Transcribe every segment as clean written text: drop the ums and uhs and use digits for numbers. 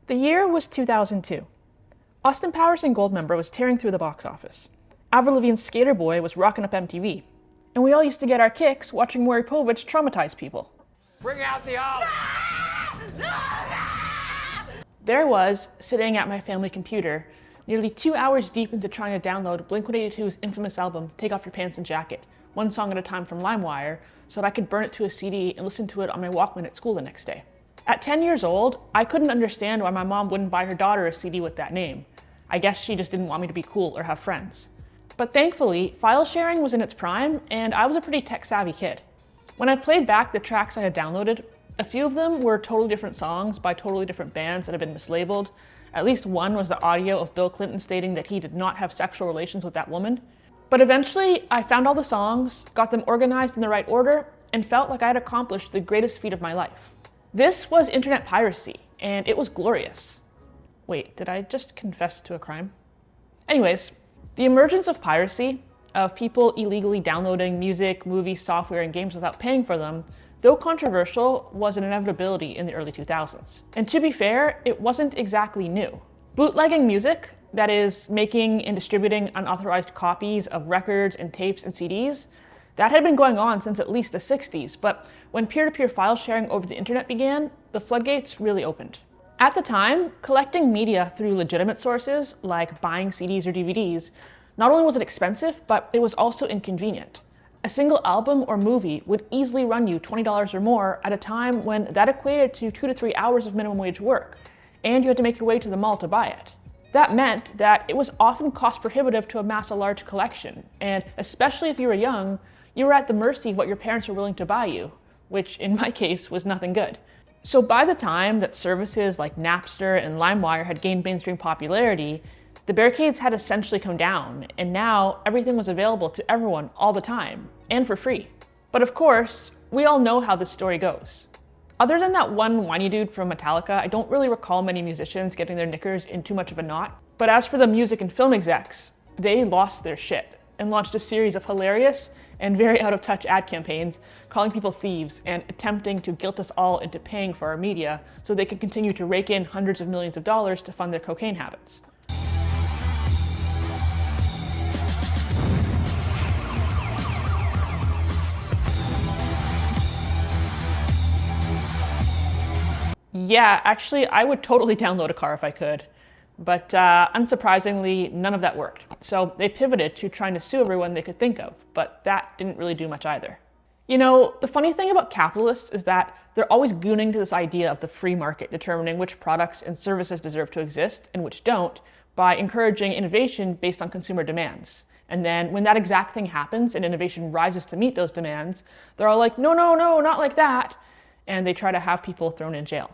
The year was 2002. Austin Powers and Goldmember was tearing through the box office. Avril Lavigne's Skater Boy was rocking up MTV. And we all used to get our kicks watching Maury Povich traumatize people. Bring out the alt! There I was, sitting at my family computer, nearly 2 hours deep into trying to download Blink-182's infamous album, Take Off Your Pants and Jacket, one song at a time from LimeWire, so that I could burn it to a CD and listen to it on my Walkman at school the next day. At 10 years old, I couldn't understand why my mom wouldn't buy her daughter a CD with that name. I guess she just didn't want me to be cool or have friends. But thankfully, file sharing was in its prime, and I was a pretty tech-savvy kid. When I played back the tracks I had downloaded, a few of them were totally different songs by totally different bands that had been mislabeled. At least one was the audio of Bill Clinton stating that he did not have sexual relations with that woman. But eventually, I found all the songs, got them organized in the right order, and felt like I had accomplished the greatest feat of my life. This was internet piracy, and it was glorious. Wait, did I just confess to a crime? Anyways, the emergence of piracy, of people illegally downloading music, movies, software, and games without paying for them, though controversial, was an inevitability in the early 2000s. And to be fair, it wasn't exactly new. Bootlegging music, that is, making and distributing unauthorized copies of records and tapes and CDs, that had been going on since at least the 60s, but when peer-to-peer file sharing over the internet began, the floodgates really opened. At the time, collecting media through legitimate sources, like buying CDs or DVDs, not only was it expensive, but it was also inconvenient. A single album or movie would easily run you $20 or more at a time when that equated to 2 to 3 hours of minimum wage work, and you had to make your way to the mall to buy it. That meant that it was often cost prohibitive to amass a large collection, and especially if you were young, you were at the mercy of what your parents were willing to buy you, which in my case was nothing good. So by the time that services like Napster and LimeWire had gained mainstream popularity, the barricades had essentially come down, and now everything was available to everyone all the time, and for free. But of course, we all know how this story goes. Other than that one whiny dude from Metallica, I don't really recall many musicians getting their knickers in too much of a knot. But as for the music and film execs, they lost their shit and launched a series of hilarious and very out-of-touch ad campaigns calling people thieves and attempting to guilt us all into paying for our media so they could continue to rake in hundreds of millions of dollars to fund their cocaine habits. Yeah, actually, I would totally download a car if I could. But unsurprisingly, none of that worked. So they pivoted to trying to sue everyone they could think of, but that didn't really do much either. You know, the funny thing about capitalists is that they're always gooning to this idea of the free market determining which products and services deserve to exist and which don't by encouraging innovation based on consumer demands. And then when that exact thing happens and innovation rises to meet those demands, they're all like, no, no, no, not like that. And they try to have people thrown in jail.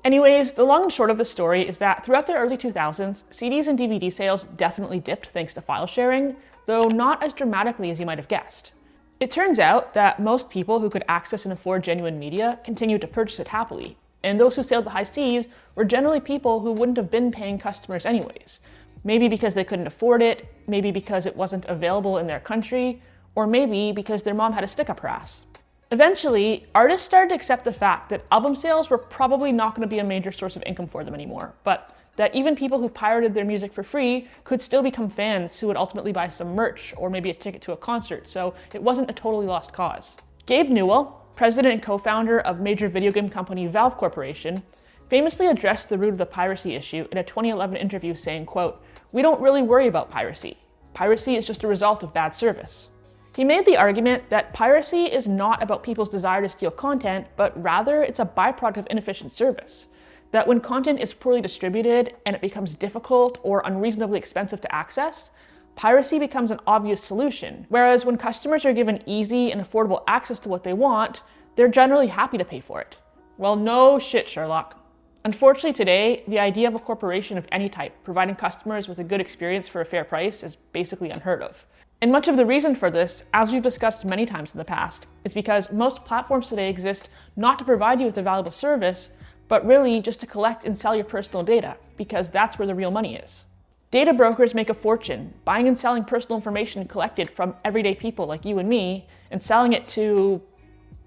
Anyways, the long and short of the story is that throughout the early 2000s, CDs and DVD sales definitely dipped thanks to file sharing, though not as dramatically as you might have guessed. It turns out that most people who could access and afford genuine media continued to purchase it happily, and those who sailed the high seas were generally people who wouldn't have been paying customers anyways. Maybe because they couldn't afford it, maybe because it wasn't available in their country, or maybe because their mom had a stick up her ass. Eventually, artists started to accept the fact that album sales were probably not going to be a major source of income for them anymore, but that even people who pirated their music for free could still become fans who would ultimately buy some merch or maybe a ticket to a concert, so it wasn't a totally lost cause. Gabe Newell, president and co-founder of major video game company Valve Corporation, famously addressed the root of the piracy issue in a 2011 interview saying, quote, "We don't really worry about piracy. Piracy is just a result of bad service." He made the argument that piracy is not about people's desire to steal content, but rather it's a byproduct of inefficient service. That when content is poorly distributed and it becomes difficult or unreasonably expensive to access, piracy becomes an obvious solution. Whereas when customers are given easy and affordable access to what they want, they're generally happy to pay for it. Well, no shit, Sherlock. Unfortunately today, the idea of a corporation of any type providing customers with a good experience for a fair price is basically unheard of. And much of the reason for this, as we've discussed many times in the past, is because most platforms today exist not to provide you with a valuable service, but really just to collect and sell your personal data, because that's where the real money is. Data brokers make a fortune buying and selling personal information collected from everyday people like you and me, and selling it to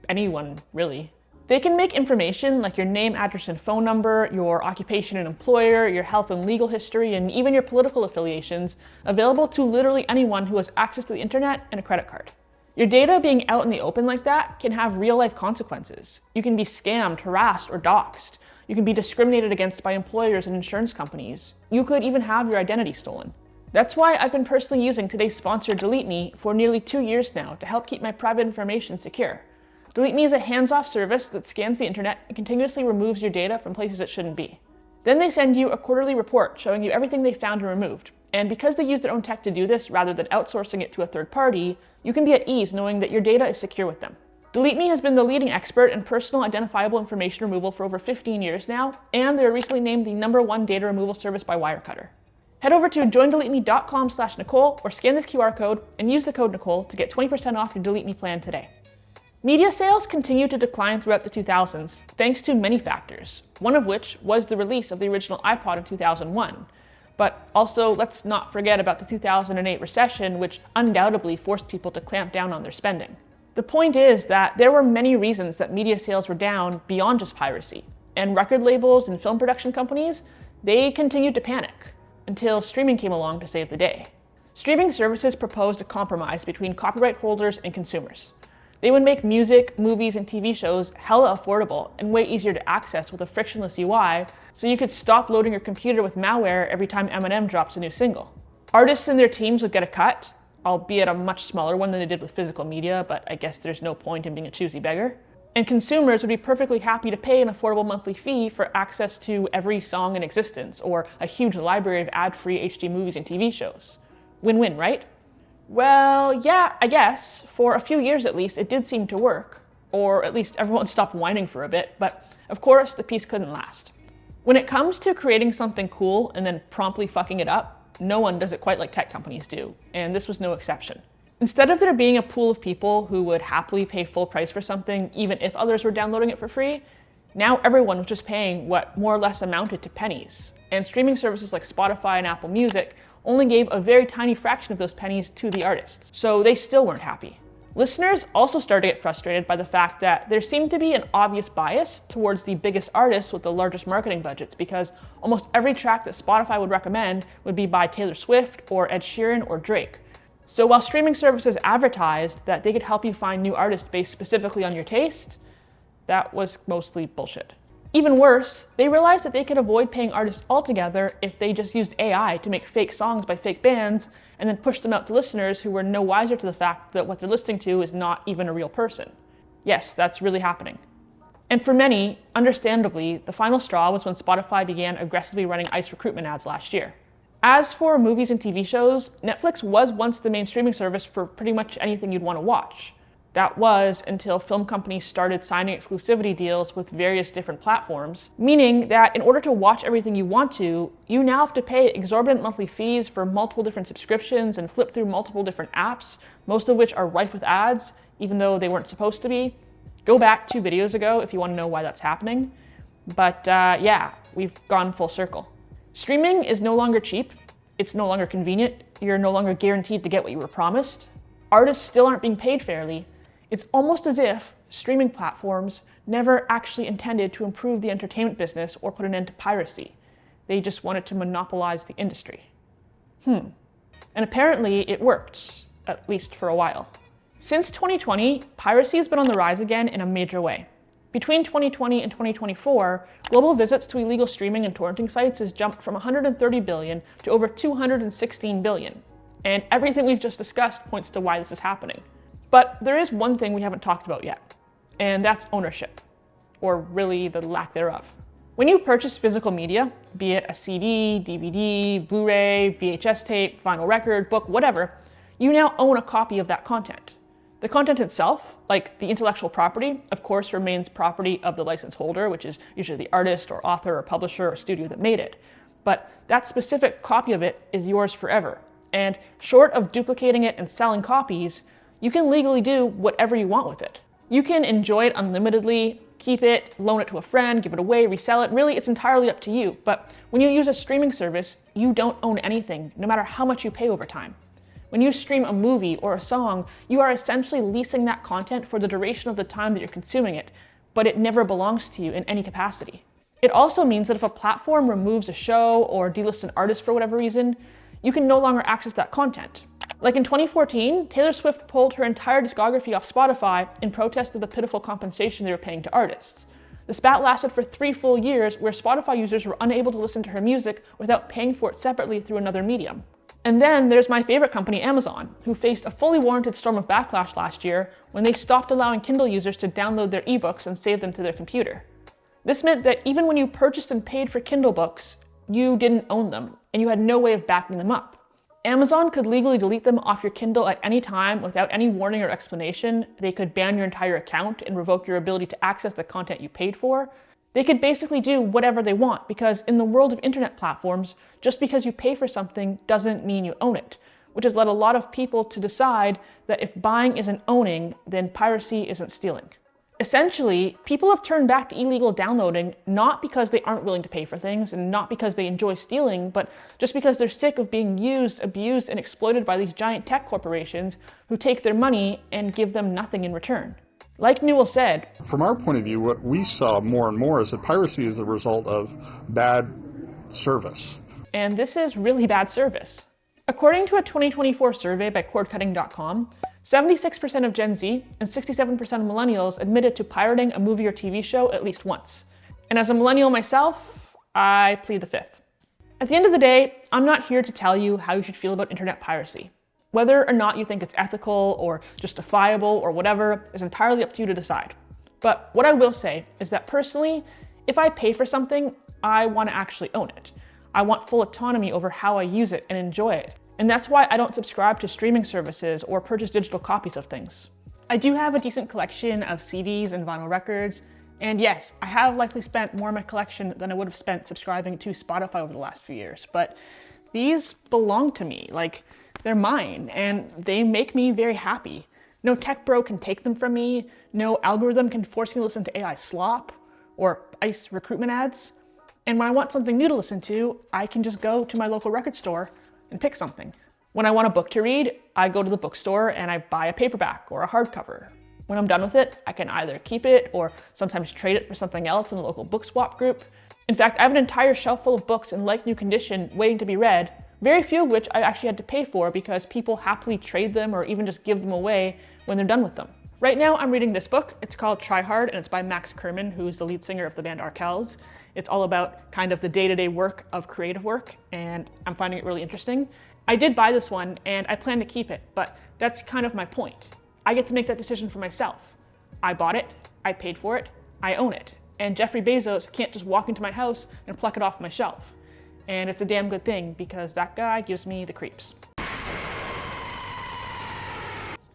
anyone, really. They can make information like your name, address, and phone number, your occupation and employer, your health and legal history, and even your political affiliations available to literally anyone who has access to the internet and a credit card. Your data being out in the open like that can have real-life consequences. You can be scammed, harassed, or doxxed. You can be discriminated against by employers and insurance companies. You could even have your identity stolen. That's why I've been personally using today's sponsor, Delete Me, for nearly 2 years now to help keep my private information secure. Delete Me is a hands-off service that scans the internet and continuously removes your data from places it shouldn't be. Then they send you a quarterly report showing you everything they found and removed. And because they use their own tech to do this rather than outsourcing it to a third party, you can be at ease knowing that your data is secure with them. Delete Me has been the leading expert in personal identifiable information removal for over 15 years now, and they were recently named the #1 data removal service by Wirecutter. Head over to joindeleteme.com/Nicole or scan this QR code and use the code Nicole to get 20% off your Delete Me plan today. Media sales continued to decline throughout the 2000s, thanks to many factors, one of which was the release of the original iPod in 2001. But also, let's not forget about the 2008 recession, which undoubtedly forced people to clamp down on their spending. The point is that there were many reasons that media sales were down beyond just piracy, and record labels and film production companies, they continued to panic until streaming came along to save the day. Streaming services proposed a compromise between copyright holders and consumers. They would make music, movies, and TV shows hella affordable and way easier to access with a frictionless UI, so you could stop loading your computer with malware every time Eminem drops a new single. Artists and their teams would get a cut, albeit a much smaller one than they did with physical media, but I guess there's no point in being a choosy beggar. And consumers would be perfectly happy to pay an affordable monthly fee for access to every song in existence, or a huge library of ad-free HD movies and TV shows. Win-win, right? Well, yeah, I guess. For a few years at least, it did seem to work. Or at least everyone stopped whining for a bit, but of course the peace couldn't last. When it comes to creating something cool and then promptly fucking it up, no one does it quite like tech companies do, and this was no exception. Instead of there being a pool of people who would happily pay full price for something, even if others were downloading it for free, now everyone was just paying what more or less amounted to pennies. And streaming services like Spotify and Apple Music only gave a very tiny fraction of those pennies to the artists, so they still weren't happy. Listeners also started to get frustrated by the fact that there seemed to be an obvious bias towards the biggest artists with the largest marketing budgets, because almost every track that Spotify would recommend would be by Taylor Swift or Ed Sheeran or Drake. So while streaming services advertised that they could help you find new artists based specifically on your taste, that was mostly bullshit. Even worse, they realized that they could avoid paying artists altogether if they just used AI to make fake songs by fake bands and then push them out to listeners who were no wiser to the fact that what they're listening to is not even a real person. Yes, that's really happening. And for many, understandably, the final straw was when Spotify began aggressively running ICE recruitment ads last year. As for movies and TV shows, Netflix was once the main streaming service for pretty much anything you'd want to watch. That was until film companies started signing exclusivity deals with various different platforms, meaning that in order to watch everything you want to, you now have to pay exorbitant monthly fees for multiple different subscriptions and flip through multiple different apps, most of which are rife with ads, even though they weren't supposed to be. Go back 2 videos ago if you want to know why that's happening. But yeah, we've gone full circle. Streaming is no longer cheap, it's no longer convenient, you're no longer guaranteed to get what you were promised. Artists still aren't being paid fairly. It's almost as if streaming platforms never actually intended to improve the entertainment business or put an end to piracy. They just wanted to monopolize the industry. And apparently it worked, at least for a while. Since 2020, piracy has been on the rise again in a major way. Between 2020 and 2024, global visits to illegal streaming and torrenting sites has jumped from 130 billion to over 216 billion. And everything we've just discussed points to why this is happening. But there is one thing we haven't talked about yet, and that's ownership, or really the lack thereof. When you purchase physical media, be it a CD, DVD, Blu-ray, VHS tape, vinyl record, book, whatever, you now own a copy of that content. The content itself, like the intellectual property, of course remains property of the license holder, which is usually the artist or author or publisher or studio that made it. But that specific copy of it is yours forever. And short of duplicating it and selling copies, you can legally do whatever you want with it. You can enjoy it unlimitedly, keep it, loan it to a friend, give it away, resell it. Really, it's entirely up to you. But when you use a streaming service, you don't own anything, no matter how much you pay over time. When you stream a movie or a song, you are essentially leasing that content for the duration of the time that you're consuming it, but it never belongs to you in any capacity. It also means that if a platform removes a show or delists an artist for whatever reason, you can no longer access that content. Like in 2014, Taylor Swift pulled her entire discography off Spotify in protest of the pitiful compensation they were paying to artists. The spat lasted for 3 full years, where Spotify users were unable to listen to her music without paying for it separately through another medium. And then there's my favorite company, Amazon, who faced a fully warranted storm of backlash last year when they stopped allowing Kindle users to download their ebooks and save them to their computer. This meant that even when you purchased and paid for Kindle books, you didn't own them, and you had no way of backing them up. Amazon could legally delete them off your Kindle at any time without any warning or explanation. They could ban your entire account and revoke your ability to access the content you paid for. They could basically do whatever they want, because in the world of internet platforms, just because you pay for something doesn't mean you own it, which has led a lot of people to decide that if buying isn't owning, then piracy isn't stealing. Essentially, people have turned back to illegal downloading not because they aren't willing to pay for things and not because they enjoy stealing, but just because they're sick of being used, abused, and exploited by these giant tech corporations who take their money and give them nothing in return. Like Newell said, from our point of view, what we saw more and more is that piracy is the result of bad service. And this is really bad service. According to a 2024 survey by cordcutting.com, 76% of Gen Z and 67% of millennials admitted to pirating a movie or TV show at least once. And as a millennial myself, I plead the fifth. At the end of the day, I'm not here to tell you how you should feel about internet piracy. Whether or not you think it's ethical or justifiable or whatever is entirely up to you to decide. But what I will say is that personally, if I pay for something, I want to actually own it. I want full autonomy over how I use it and enjoy it. And that's why I don't subscribe to streaming services or purchase digital copies of things. I do have a decent collection of CDs and vinyl records, and yes, I have likely spent more of my collection than I would have spent subscribing to Spotify over the last few years, but these belong to me, like they're mine, and they make me very happy. No tech bro can take them from me, no algorithm can force me to listen to AI slop or ICE recruitment ads, and when I want something new to listen to, I can just go to my local record store and pick something. When I want a book to read, I go to the bookstore and I buy a paperback or a hardcover. When I'm done with it, I can either keep it or sometimes trade it for something else in a local book swap group. In fact, I have an entire shelf full of books in like new condition waiting to be read, very few of which I actually had to pay for because people happily trade them or even just give them away when they're done with them. Right now I'm reading this book. It's called Try Hard and it's by Max Kerman, who's the lead singer of the band Arkells. It's all about kind of the day-to-day work of creative work, and I'm finding it really interesting. I did buy this one and I plan to keep it, but that's kind of my point. I get to make that decision for myself. I bought it, I paid for it, I own it. And Jeffrey Bezos can't just walk into my house and pluck it off my shelf. And it's a damn good thing because that guy gives me the creeps.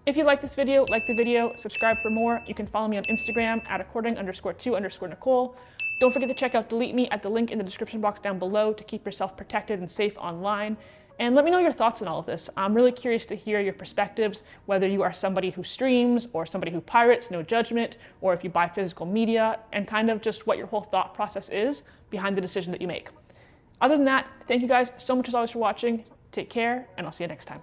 If you like this video, like the video, subscribe for more. You can follow me on Instagram at according_to_Nicole. Don't forget to check out Delete Me at the link in the description box down below to keep yourself protected and safe online. And let me know your thoughts on all of this. I'm really curious to hear your perspectives, whether you are somebody who streams or somebody who pirates, no judgment, or if you buy physical media, and kind of just what your whole thought process is behind the decision that you make. Other than that, thank you guys so much as always for watching. Take care, and I'll see you next time.